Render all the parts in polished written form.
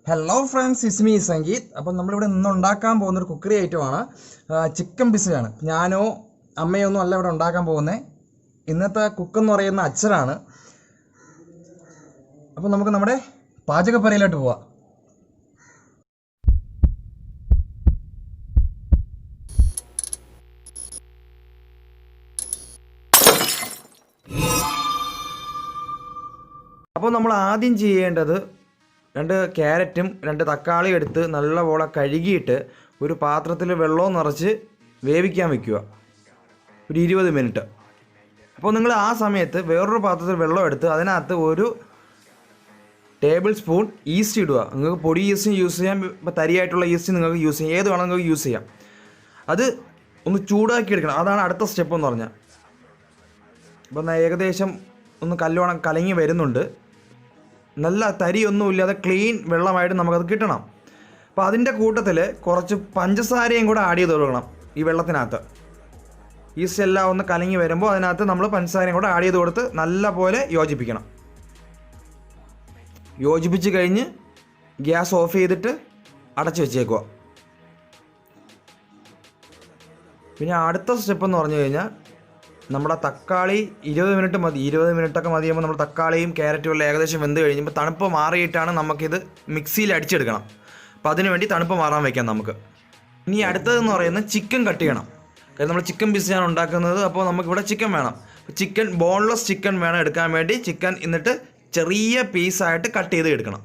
Hello friends, is me Sangeeth. അപ്പം നമ്മളിവിടെ ഇന്ന് ഉണ്ടാക്കാൻ പോകുന്നൊരു കുക്കറി ഐറ്റമാണ് ചിക്കൻ പിസയാണ്. ഞാനോ അമ്മയോ ഒന്നും അല്ല ഇവിടെ ഉണ്ടാക്കാൻ പോകുന്നത്. ഇന്നത്തെ കുക്കെന്ന് പറയുന്ന അച്ഛനാണ്. അപ്പം നമുക്ക് നമ്മുടെ പാചകപ്പരയിലോട്ട് പോവാം. അപ്പോൾ നമ്മൾ ആദ്യം ചെയ്യേണ്ടത് 2 ക്യാരറ്റും 2 തക്കാളിയും എടുത്ത് നല്ലപോലെ കഴുകിയിട്ട് ഒരു പാത്രത്തിൽ വെള്ളവും നിറച്ച് വേവിക്കാൻ വയ്ക്കുക ഒരു 20 മിനിറ്റ്. അപ്പോൾ നിങ്ങൾ ആ സമയത്ത് വേറൊരു പാത്രത്തിൽ വെള്ളം എടുത്ത് അതിനകത്ത് 1 ടേബിൾ സ്പൂൺ ഈസ്റ്റ് ഇടുക. നിങ്ങൾക്ക് പൊടി ഈസ്റ്റ് യൂസ് ചെയ്യാം, ഇപ്പോൾ തരിയായിട്ടുള്ള ഈസ്റ്റ് നിങ്ങൾക്ക് യൂസ് ചെയ്യാം, ഏത് വേണം നിങ്ങൾക്ക് യൂസ് ചെയ്യാം. അത് ഒന്ന് ചൂടാക്കി എടുക്കണം, അതാണ് അടുത്ത സ്റ്റെപ്പ് എന്ന് പറഞ്ഞാൽ. അപ്പോൾ ഏകദേശം ഒന്ന് കല്ലോണം കലങ്ങി വരുന്നുണ്ട്. നല്ല തരിയൊന്നുമില്ലാതെ ക്ലീൻ വെള്ളമായിട്ട് നമുക്കത് കിട്ടണം. അപ്പോൾ അതിൻ്റെ കൂട്ടത്തിൽ കുറച്ച് പഞ്ചസാരയും കൂടെ ആഡ് ചെയ്ത് കൊടുക്കണം ഈ വെള്ളത്തിനകത്ത്. ഈസ്റ്റ് എല്ലാം ഒന്ന് കലങ്ങി വരുമ്പോൾ അതിനകത്ത് നമ്മൾ പഞ്ചസാരയും കൂടെ ആഡ് ചെയ്ത് കൊടുത്ത് നല്ല പോലെ യോജിപ്പിക്കണം. യോജിപ്പിച്ച് കഴിഞ്ഞ് ഗ്യാസ് ഓഫ് ചെയ്തിട്ട് അടച്ച് വെച്ചേക്കുക. പിന്നെ അടുത്ത സ്റ്റെപ്പ് എന്ന് പറഞ്ഞു കഴിഞ്ഞാൽ നമ്മുടെ തക്കാളി 20 മിനിറ്റ് മതി. 20 മിനിറ്റൊക്കെ മതിയുമ്പോൾ നമ്മൾ തക്കാളിയും ക്യാരറ്റും എല്ലാം ഏകദേശം വെന്ത് കഴിയുമ്പോൾ തണുപ്പ് മാറിയിട്ടാണ് നമുക്കിത് മിക്സിയിൽ അടിച്ചെടുക്കണം. അപ്പോൾ അതിന് വേണ്ടി തണുപ്പ് മാറാൻ വയ്ക്കാം നമുക്ക്. ഇനി അടുത്തതെന്ന് പറയുന്നത് ചിക്കൻ കട്ട് ചെയ്യണം. കാരണം നമ്മൾ ചിക്കൻ പിസയാണ് ഉണ്ടാക്കുന്നത്, അപ്പോൾ നമുക്കിവിടെ ചിക്കൻ വേണം. ചിക്കൻ ബോൺലെസ് ചിക്കൻ വേണം എടുക്കാൻ വേണ്ടി. ചിക്കൻ എന്നിട്ട് ചെറിയ പീസായിട്ട് കട്ട് ചെയ്ത് എടുക്കണം.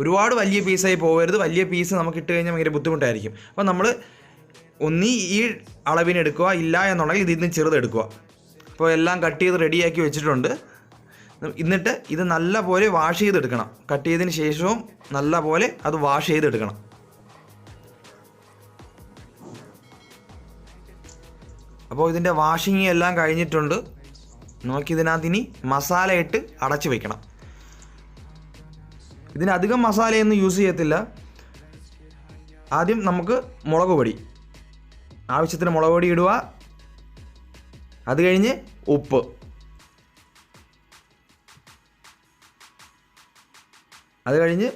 ഒരുപാട് വലിയ പീസായി പോകരുത്. വലിയ പീസ് നമുക്ക് ഇട്ട് കഴിഞ്ഞാൽ ഭയങ്കര ബുദ്ധിമുട്ടായിരിക്കും. അപ്പോൾ നമ്മൾ ഒന്നീ ഈ അളവിന് എടുക്കുക, ഇല്ല എന്നുണ്ടെങ്കിൽ ഇതിൽ നിന്ന് ചെറുതെടുക്കുക. അപ്പോൾ എല്ലാം കട്ട് ചെയ്ത് റെഡിയാക്കി വെച്ചിട്ടുണ്ട്. എന്നിട്ട് ഇത് നല്ല പോലെ വാഷ് ചെയ്തെടുക്കണം. കട്ട് ചെയ്തതിന് ശേഷവും നല്ല പോലെ അത് വാഷ് ചെയ്തെടുക്കണം. അപ്പോൾ ഇതിൻ്റെ വാഷിങ് എല്ലാം കഴിഞ്ഞിട്ടുണ്ട്. നമുക്കിതിനകത്ത് ഇനി മസാല ഇട്ട് അടച്ച് വയ്ക്കണം. ഇതിനധികം മസാലയൊന്നും യൂസ് ചെയ്യത്തില്ല. ആദ്യം നമുക്ക് മുളക് പൊടി, ആവശ്യത്തിന് മുളക് പൊടി ഇടുക. അത് കഴിഞ്ഞ് ഉപ്പ്, അത് കഴിഞ്ഞ്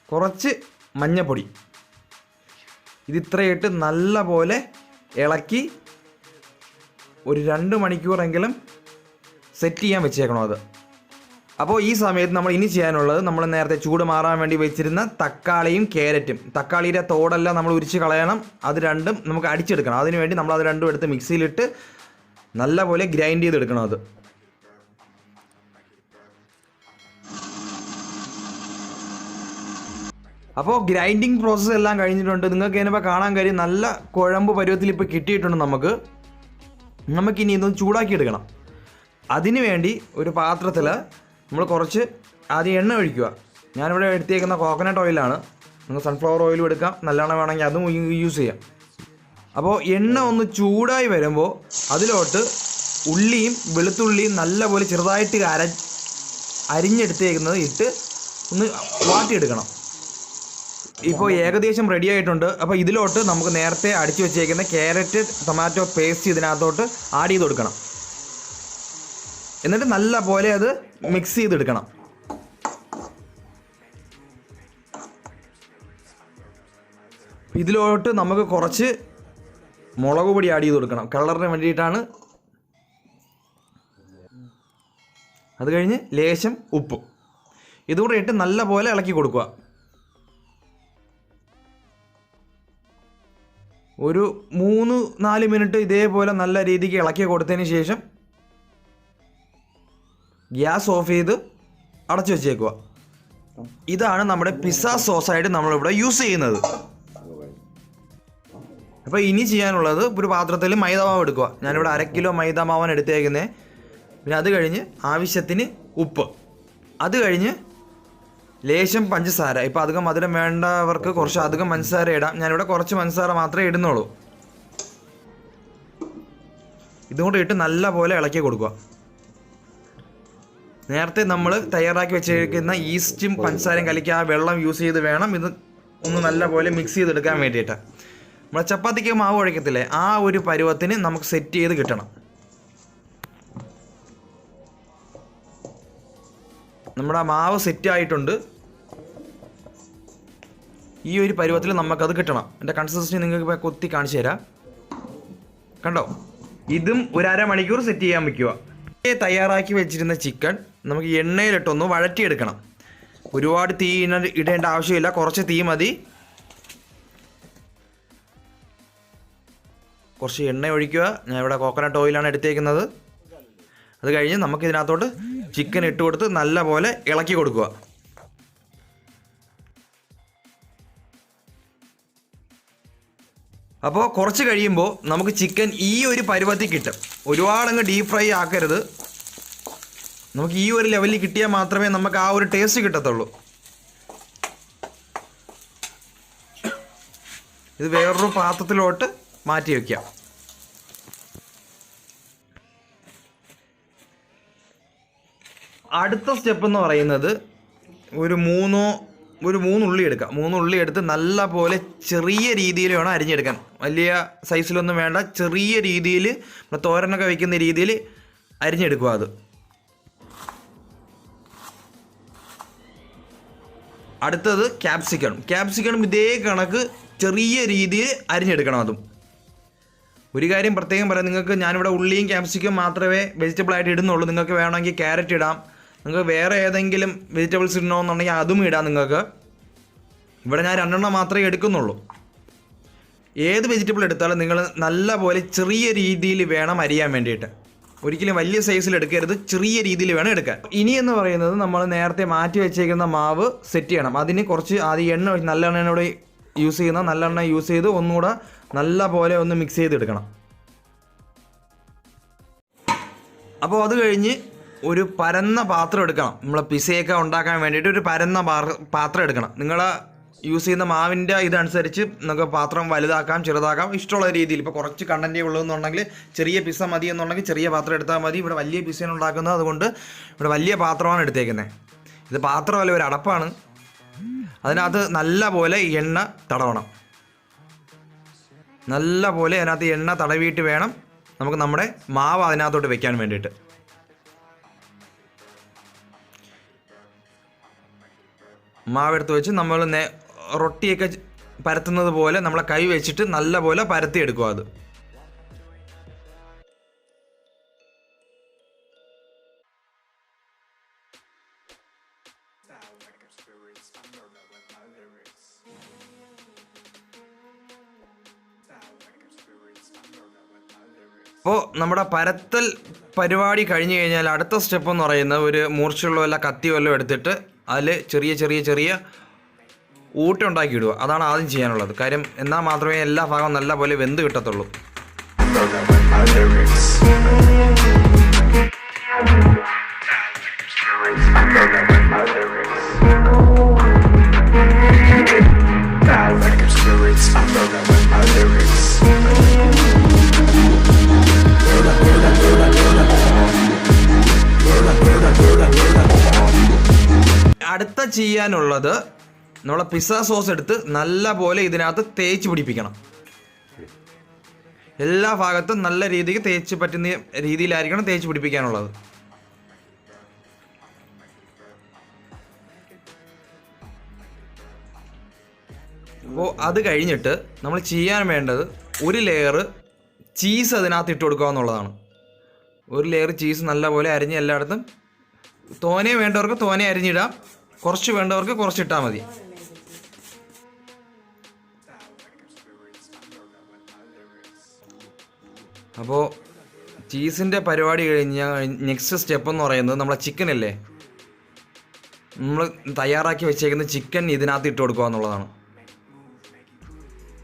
കുറച്ച് മഞ്ഞൾപ്പൊടി. ഇതിത്രയിട്ട് നല്ല പോലെ ഇളക്കി ഒരു 2 മണിക്കൂറെങ്കിലും സെറ്റ് ചെയ്യാൻ വെച്ചേക്കണം അത്. അപ്പോൾ ഈ സമയത്ത് നമ്മൾ ഇനി ചെയ്യാനുള്ളത്, നമ്മൾ നേരത്തെ ചൂട് മാറാൻ വേണ്ടി വെച്ചിരുന്ന തക്കാളിയും ക്യാരറ്റും. തക്കാളിയുടെ തോടെല്ലാം നമ്മൾ ഉരിച്ച് കളയണം. അത് രണ്ടും നമുക്ക് അടിച്ചെടുക്കണം. അതിന് വേണ്ടി നമ്മൾ അത് രണ്ടും എടുത്ത് മിക്സിയിലിട്ട് നല്ല പോലെ ഗ്രൈൻഡ് ചെയ്തെടുക്കണം. അത് അപ്പോൾ ഗ്രൈൻഡിങ് പ്രോസസ്സ് എല്ലാം കഴിഞ്ഞിട്ടുണ്ട്. നിങ്ങൾക്ക് ഇതിനിപ്പോൾ കാണാൻ കഴിയും നല്ല കുഴമ്പ് പരുവത്തിൽ ഇപ്പോൾ കിട്ടിയിട്ടുണ്ട്. നമുക്കിനി ഇതൊന്ന് ചൂടാക്കിയെടുക്കണം. അതിന് വേണ്ടി ഒരു പാത്രത്തിൽ നമ്മൾ കുറച്ച് ആദ്യം എണ്ണ ഒഴിക്കുക. ഞാനിവിടെ എടുത്തേക്കുന്ന കോക്കനട്ട് ഓയിലാണ്. നിങ്ങൾക്ക് സൺഫ്ലവർ ഓയിലും എടുക്കാം, നല്ലോണം വേണമെങ്കിൽ അതും യൂസ് ചെയ്യാം. അപ്പോൾ എണ്ണ ഒന്ന് ചൂടായി വരുമ്പോൾ അതിലോട്ട് ഉള്ളിയും വെളുത്തുള്ളിയും നല്ലപോലെ ചെറുതായിട്ട് അരിഞ്ഞെടുത്തേക്കുന്നത് ഇട്ട് ഒന്ന് വാട്ടിയെടുക്കണം. ഇപ്പോൾ ഏകദേശം റെഡി ആയിട്ടുണ്ട്. അപ്പോൾ ഇതിലോട്ട് നമുക്ക് നേരത്തെ അടിച്ചു വെച്ചേക്കുന്ന ക്യാരറ്റ് ടൊമാറ്റോ പേസ്റ്റ് ഇതിനകത്തോട്ട് ആഡ് ചെയ്ത് കൊടുക്കണം. എന്നിട്ട് നല്ല പോലെ അത് മിക്സ് ചെയ്തെടുക്കണം. ഇതിലോട്ട് നമുക്ക് കുറച്ച് മുളക് പൊടി ആഡ് ചെയ്ത് കൊടുക്കണം, കളറിന് വേണ്ടിയിട്ടാണ്. അത് കഴിഞ്ഞ് ലേശം ഉപ്പ് ഇതുകൂടെ ഇട്ട് നല്ല പോലെ ഇളക്കി കൊടുക്കുക. ഒരു 3-4 മിനിറ്റ് ഇതേപോലെ നല്ല രീതിക്ക് ഇളക്കി കൊടുത്തതിന് ശേഷം ഗ്യാസ് ഓഫ് ചെയ്ത് അടച്ചു വെച്ചേക്കുക. ഇതാണ് നമ്മുടെ പിസ്സ സോസായിട്ട് നമ്മളിവിടെ യൂസ് ചെയ്യുന്നത്. അപ്പോൾ ഇനി ചെയ്യാനുള്ളത്, ഒരു പാത്രത്തിൽ മൈദാമാവ് എടുക്കുക. ഞാനിവിടെ 1 കിലോ മൈദാമാവാണ് എടുത്തേക്കുന്നത്. പിന്നെ അത് കഴിഞ്ഞ് ആവശ്യത്തിന് ഉപ്പ്, അത് കഴിഞ്ഞ് ലേശം പഞ്ചസാര. ഇപ്പോൾ അധികം മധുരം വേണ്ടവർക്ക് കുറച്ച് അധികം പഞ്ചസാര ഇടാം. ഞാനിവിടെ കുറച്ച് പഞ്ചസാര മാത്രമേ ഇടുന്നുള്ളൂ. ഇതും കൂടെ ഇട്ട് നല്ല പോലെ ഇളക്കി കൊടുക്കുക. നേരത്തെ നമ്മൾ തയ്യാറാക്കി വെച്ചിരിക്കുന്ന ഈസ്റ്റും പഞ്ചസാരയും കലക്കി ആ വെള്ളം യൂസ് ചെയ്ത് വേണം ഇത് ഒന്ന് നല്ല പോലെ മിക്സ് ചെയ്തെടുക്കാൻ വേണ്ടിയിട്ട്. നമ്മൾ ചപ്പാത്തിക്ക് മാവ് കുഴക്കത്തില്ലേ, ആ ഒരു പരുവത്തിന് നമുക്ക് സെറ്റ് ചെയ്ത് കിട്ടണം. നമ്മുടെ മാവ് സെറ്റ് ആയിട്ടുണ്ട്. ഈ ഒരു പരുവത്തിൽ നമുക്കത് കിട്ടണം. എൻ്റെ കൺസിസ്റ്റൻസി നിങ്ങൾക്ക് ഇപ്പോൾ കുത്തി കാണിച്ചു തരാം. കണ്ടോ? ഇതും ഒരു അരമണിക്കൂർ സെറ്റ് ചെയ്യാൻ വയ്ക്കുക. തയ്യാറാക്കി വെച്ചിരുന്ന ചിക്കൻ നമുക്ക് എണ്ണയിലിട്ടൊന്ന് വഴറ്റിയെടുക്കണം. ഒരുപാട് തീ ഇടേണ്ട ആവശ്യമില്ല, കുറച്ച് തീ മതി. കുറച്ച് എണ്ണ ഒഴിക്കുക. ഞാൻ ഇവിടെ കോക്കനട്ട് ഓയിലാണ് എടുത്തേക്കുന്നത്. അത് കഴിഞ്ഞ് നമുക്കിതിനകത്തോട്ട് ചിക്കൻ ഇട്ട് കൊടുത്ത് നല്ല പോലെ ഇളക്കി കൊടുക്കുക. അപ്പോൾ കുറച്ച് കഴിയുമ്പോൾ നമുക്ക് ചിക്കൻ ഈ ഒരു പരുവത്തിൽ കിട്ടും. ഒരുപാടങ്ങ് ഡീപ്പ് ഫ്രൈ ആക്കരുത്. നമുക്ക് ഈ ഒരു ലെവലിൽ കിട്ടിയാൽ മാത്രമേ നമുക്ക് ആ ഒരു ടേസ്റ്റ് കിട്ടത്തുള്ളൂ. ഇത് വേറൊരു പാത്രത്തിലോട്ട് മാറ്റി വയ്ക്കാം. അടുത്ത സ്റ്റെപ്പ് എന്ന് പറയുന്നത് ഒരു മൂന്നുള്ളി എടുക്കുക. മൂന്നുള്ളി എടുത്ത് നല്ല പോലെ ചെറിയ രീതിയിൽ വേണം അരിഞ്ഞെടുക്കാൻ. വലിയ സൈസിലൊന്നും വേണ്ട, ചെറിയ രീതിയിൽ നമ്മൾ തോരനൊക്കെ വയ്ക്കുന്ന രീതിയിൽ അരിഞ്ഞെടുക്കുക. അത് അടുത്തത് ക്യാപ്സിക്കം ഇതേ കണക്ക് ചെറിയ രീതിയിൽ അരിഞ്ഞെടുക്കണം. അതും ഒരു കാര്യം പ്രത്യേകം പറയാം, നിങ്ങൾക്ക് ഞാനിവിടെ ഉള്ളിയും ക്യാപ്സിക്കം മാത്രമേ വെജിറ്റബിൾ ആയിട്ട് ഇടുന്നുള്ളൂ. നിങ്ങൾക്ക് വേണമെങ്കിൽ ക്യാരറ്റ് ഇടാം, നിങ്ങൾക്ക് വേറെ ഏതെങ്കിലും വെജിറ്റബിൾസ് ഇടണമെന്നുണ്ടെങ്കിൽ അതും ഇടാം നിങ്ങൾക്ക്. ഇവിടെ ഞാൻ 2 മാത്രമേ എടുക്കുന്നുള്ളൂ. ഏത് വെജിറ്റബിൾ എടുത്താലും നിങ്ങൾ നല്ല പോലെ ചെറിയ രീതിയിൽ വേണം അരിയാൻ വേണ്ടിയിട്ട്. ഒരിക്കലും വലിയ സൈസിൽ എടുക്കരുത്, ചെറിയ രീതിയിൽ വേണം എടുക്കാൻ. ഇനി എന്ന് പറയുന്നത് നമ്മൾ നേരത്തെ മാറ്റി വെച്ചേക്കുന്ന മാവ് സെറ്റ് ചെയ്യണം. അതിന് കുറച്ച് ആദ്യം എണ്ണ, നല്ലെണ്ണയോടെ നല്ലെണ്ണ യൂസ് ചെയ്ത് ഒന്നുകൂടെ നല്ല പോലെ ഒന്ന് മിക്സ് ചെയ്തെടുക്കണം. അപ്പോൾ അത് കഴിഞ്ഞ് ഒരു പരന്ന പാത്രം എടുക്കണം. നമ്മൾ പിസയൊക്കെ ഉണ്ടാക്കാൻ വേണ്ടിയിട്ട് ഒരു പരന്ന പാത്രം എടുക്കണം. നിങ്ങൾ യൂസ് ചെയ്യുന്ന മാവിൻ്റെ ഇതനുസരിച്ച് നമുക്ക് പാത്രം വലുതാക്കാം, ചെറുതാക്കാം, ഇഷ്ടമുള്ള രീതിയിൽ. ഇപ്പോൾ കുറച്ച് കണ്ടൻറ്റേ ഉള്ളതെന്നുണ്ടെങ്കിൽ ചെറിയ പിസ മതി എന്നുണ്ടെങ്കിൽ ചെറിയ പാത്രം എടുത്താൽ മതി. ഇവിടെ വലിയ പിസയാണ് ഉണ്ടാക്കുന്നത്, അതുകൊണ്ട് ഇവിടെ വലിയ പാത്രമാണ് എടുത്തേക്കുന്നത്. ഇത് പാത്രമല്ല, ഒരു അടപ്പാണ്. അതിനകത്ത് നല്ല പോലെ എണ്ണ തടവണം. നല്ല പോലെ അതിനകത്ത് എണ്ണ തടവിയിട്ട് വേണം നമുക്ക് നമ്മുടെ മാവ് അതിനകത്തോട്ട് വെക്കാൻ വേണ്ടിയിട്ട്. മാവെടുത്ത് വെച്ച് നമ്മൾ റൊട്ടിയൊക്കെ പരത്തുന്നത് പോലെ നമ്മളെ കൈ വെച്ചിട്ട് നല്ല പോലെ പരത്തിയെടുക്കുക. അത് അപ്പോൾ നമ്മുടെ പരത്തൽ പരിപാടി കഴിഞ്ഞ് കഴിഞ്ഞാൽ അടുത്ത സ്റ്റെപ്പ് എന്ന് പറയുന്നത് ഒരു മൂർച്ചയുള്ള വല്ല കത്തി വല്ലതും എടുത്തിട്ട് അതിൽ ചെറിയ ഊട്ടുണ്ടാക്കി ഇടുക. അതാണ് ആദ്യം ചെയ്യാനുള്ളത്. കാര്യം എന്നാൽ മാത്രമേ എല്ലാ ഭാഗവും നല്ല പോലെ വെന്ത് കിട്ടത്തുള്ളൂ. അടുത്ത ചെയ്യാനുള്ളത് നമ്മളെ പിസ്സ സോസ് എടുത്ത് നല്ല പോലെ ഇതിനകത്ത് തേച്ച് പിടിപ്പിക്കണം. എല്ലാ ഭാഗത്തും നല്ല രീതിക്ക് തേച്ച് പറ്റുന്ന രീതിയിലായിരിക്കണം തേച്ച് പിടിപ്പിക്കാനുള്ളത്. അപ്പോൾ അത് കഴിഞ്ഞിട്ട് നമ്മൾ ചെയ്യാൻ വേണ്ടത് ഒരു ലെയർ ചീസ് അതിനകത്ത് ഇട്ട് കൊടുക്കുക എന്നുള്ളതാണ്. ഒരു ലെയർ ചീസ് നല്ലപോലെ അരിഞ്ഞ് എല്ലായിടത്തും, തോനെ വേണ്ടവർക്ക് തോനെ അരിഞ്ഞിടാം, കുറച്ച് വേണ്ടവർക്ക് കുറച്ചിട്ടാൽ മതി. അപ്പോൾ ചീസിൻ്റെ പരിപാടി കഴിഞ്ഞാൽ നെക്സ്റ്റ് സ്റ്റെപ്പ് എന്ന് പറയുന്നത് നമ്മളെ ചിക്കനല്ലേ, നമ്മൾ തയ്യാറാക്കി വെച്ചേക്കുന്ന ചിക്കൻ ഇതിനകത്ത് ഇട്ട് കൊടുക്കുക എന്നുള്ളതാണ്.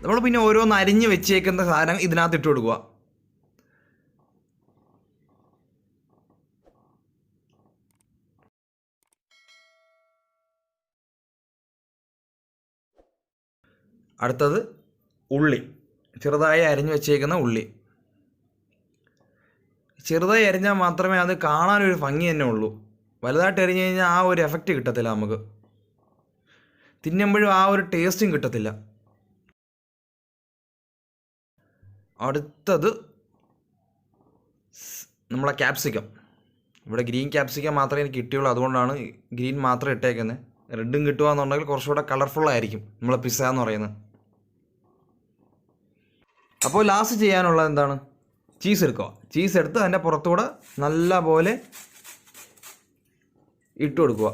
നമ്മൾ പിന്നെ ഓരോന്ന് അരിഞ്ഞ് വെച്ചേക്കുന്ന സാധനം ഇതിനകത്ത് ഇട്ട് കൊടുക്കുക. അടുത്തത് ഉള്ളി, ചെറുതായി അരിഞ്ഞ് വെച്ചേക്കുന്ന ഉള്ളി. ചെറുതായി അരിഞ്ഞാൽ മാത്രമേ അത് കാണാനൊരു ഭംഗി തന്നെ ഉള്ളൂ. വലുതായിട്ട് അരിഞ്ഞു കഴിഞ്ഞാൽ ആ ഒരു എഫക്റ്റ് കിട്ടത്തില്ല, നമുക്ക് തിന്നുമ്പോഴും ആ ഒരു ടേസ്റ്റും കിട്ടത്തില്ല. അടുത്തത് നമ്മളെ ക്യാപ്സിക്കം. ഇവിടെ ഗ്രീൻ ക്യാപ്സിക്കം മാത്രമേ എനിക്ക് കിട്ടിയുള്ളൂ, അതുകൊണ്ടാണ് ഗ്രീൻ മാത്രം ഇട്ടേക്കുന്നത്. റെഡും കിട്ടുകയെന്നുണ്ടെങ്കിൽ കുറച്ചുകൂടെ കളർഫുള്ളായിരിക്കും നമ്മളെ പിസ്സ എന്ന് പറയുന്നത്. അപ്പോൾ ലാസ്റ്റ് ചെയ്യാനുള്ളത് എന്താണ്? ചീസ് എടുക്കുക. ചീസ് എടുത്ത് അതിൻ്റെ പുറത്തൂടെ നല്ല പോലെ ഇട്ട് കൊടുക്കുക.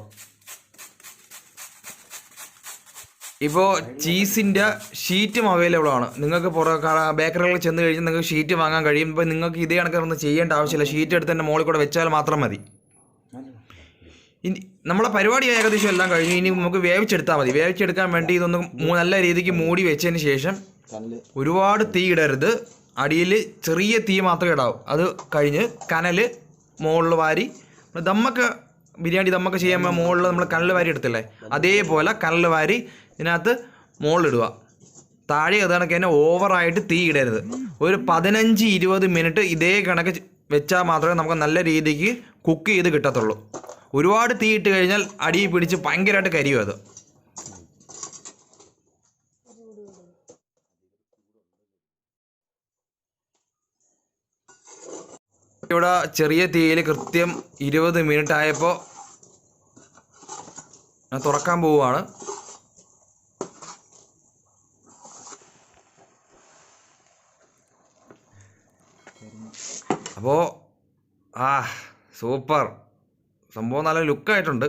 ഇപ്പോൾ ചീസിൻ്റെ ഷീറ്റും അവൈലബിൾ ആണ്. നിങ്ങൾക്ക് ബേക്കറികളിൽ ചെന്ന് കഴിഞ്ഞാൽ നിങ്ങൾക്ക് ഷീറ്റ് വാങ്ങാൻ കഴിയും. ഇപ്പോൾ നിങ്ങൾക്ക് ഇതേ കണക്കൊന്നും ചെയ്യേണ്ട ആവശ്യമില്ല. ഷീറ്റ് എടുത്ത് എൻ്റെ മുകളിൽ കൂടെ വെച്ചാൽ മാത്രം മതി. ഇനി നമ്മളെ പരിപാടി ഏകദേശം എല്ലാം കഴിഞ്ഞു. ഇനി നമുക്ക് വേവിച്ചെടുത്താൽ മതി. വേവിച്ചെടുക്കാൻ വേണ്ടി ഇതൊന്ന് നല്ല രീതിക്ക് മൂടി വെച്ചതിന് ശേഷം ഒരുപാട് തീ ഇടരുത്. അടിയിൽ ചെറിയ തീ മാത്രമേ ഇടാവൂ. അത് കഴിഞ്ഞ് കനൽ മുകളിൽ വാരി ബിരിയാണി ദമ്മൊക്കെ ചെയ്യുമ്പോൾ മുകളിൽ നമ്മൾ കനൽ വാരി എടുത്തില്ലേ, അതേപോലെ കനൽ വാരി ഇതിനകത്ത് മുകളിലിടുക. താഴെ അത് കണക്ക് തന്നെ ഓവറായിട്ട് തീ ഇടരുത്. ഒരു 15-20 മിനിറ്റ് ഇതേ കണക്ക് വെച്ചാൽ മാത്രമേ നമുക്ക് നല്ല രീതിക്ക് കുക്ക് ചെയ്ത് കിട്ടത്തുള്ളൂ. ഒരുപാട് തീ ഇട്ട് കഴിഞ്ഞാൽ അടി പിടിച്ച് ഭയങ്കരമായിട്ട് കരിയും അത്. ഇവിടെ ചെറിയ തീയിൽ കൃത്യം 20 മിനിറ്റ് ആയപ്പോൾ ഞാൻ തുറക്കാൻ പോവുകയാണ്. അപ്പോൾ സൂപ്പർ സംഭവം, നല്ല ലുക്കായിട്ടുണ്ട്.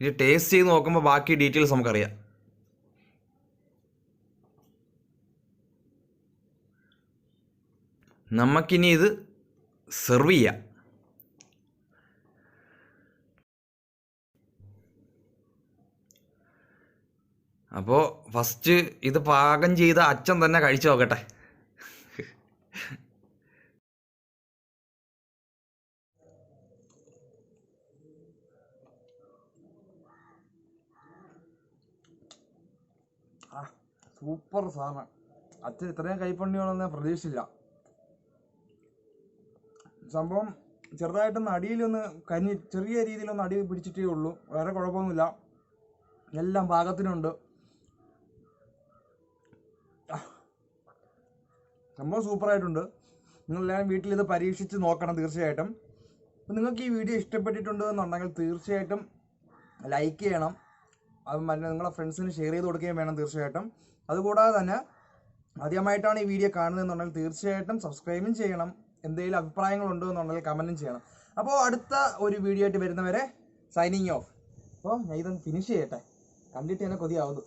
ഇനി ടേസ്റ്റ് ചെയ്ത് നോക്കുമ്പോൾ ബാക്കി ഡീറ്റെയിൽസ് നമുക്കറിയാം. നമുക്കിനി ഇത് സെർവ് ചെയ്യാം. അപ്പോൾ ഫസ്റ്റ് ഇത് പാകം ചെയ്ത അച്ഛൻ തന്നെ കഴിച്ചു നോക്കട്ടെ. സൂപ്പർ സാധനം. അച്ഛൻ ഇത്രയും കൈപ്പണ്ണിയാണെന്ന് ഞാൻ പ്രതീക്ഷിച്ചില്ല. സംഭവം ചെറുതായിട്ടൊന്ന് അടിയിലൊന്ന് ചെറിയ രീതിയിലൊന്ന് അടി പിടിച്ചിട്ടേ ഉള്ളൂ. വേറെ കുഴപ്പമൊന്നുമില്ല. എല്ലാം പാകത്തിനുണ്ട്. സംഭവം സൂപ്പറായിട്ടുണ്ട്. നിങ്ങളെല്ലാവരും വീട്ടിൽ ഇത് പരീക്ഷിച്ച് നോക്കണം തീർച്ചയായിട്ടും. അപ്പം നിങ്ങൾക്ക് ഈ വീഡിയോ ഇഷ്ടപ്പെട്ടിട്ടുണ്ട് എന്നുണ്ടെങ്കിൽ തീർച്ചയായിട്ടും ലൈക്ക് ചെയ്യണം. അത് നിങ്ങളെ ഫ്രണ്ട്സിന് ഷെയർ ചെയ്ത് കൊടുക്കുകയും വേണം തീർച്ചയായിട്ടും. അതുകൂടാതെ തന്നെ ആദ്യമായിട്ടാണ് ഈ വീഡിയോ കാണുന്നതെന്നുണ്ടെങ്കിൽ തീർച്ചയായിട്ടും സബ്സ്ക്രൈബും ചെയ്യണം. എന്തെങ്കിലും അഭിപ്രായങ്ങളുണ്ടോ എന്നുണ്ടെങ്കിൽ കമൻറ്റും ചെയ്യണം. അപ്പോൾ അടുത്ത ഒരു വീഡിയോ ആയിട്ട് വരുന്നവരെ സൈനിങ് ഓഫ്. അപ്പോൾ ഞാൻ ഇതൊന്ന് ഫിനിഷ് ചെയ്യട്ടെ, കണ്ടിട്ട് തന്നെ കൊതിയാവുന്നു.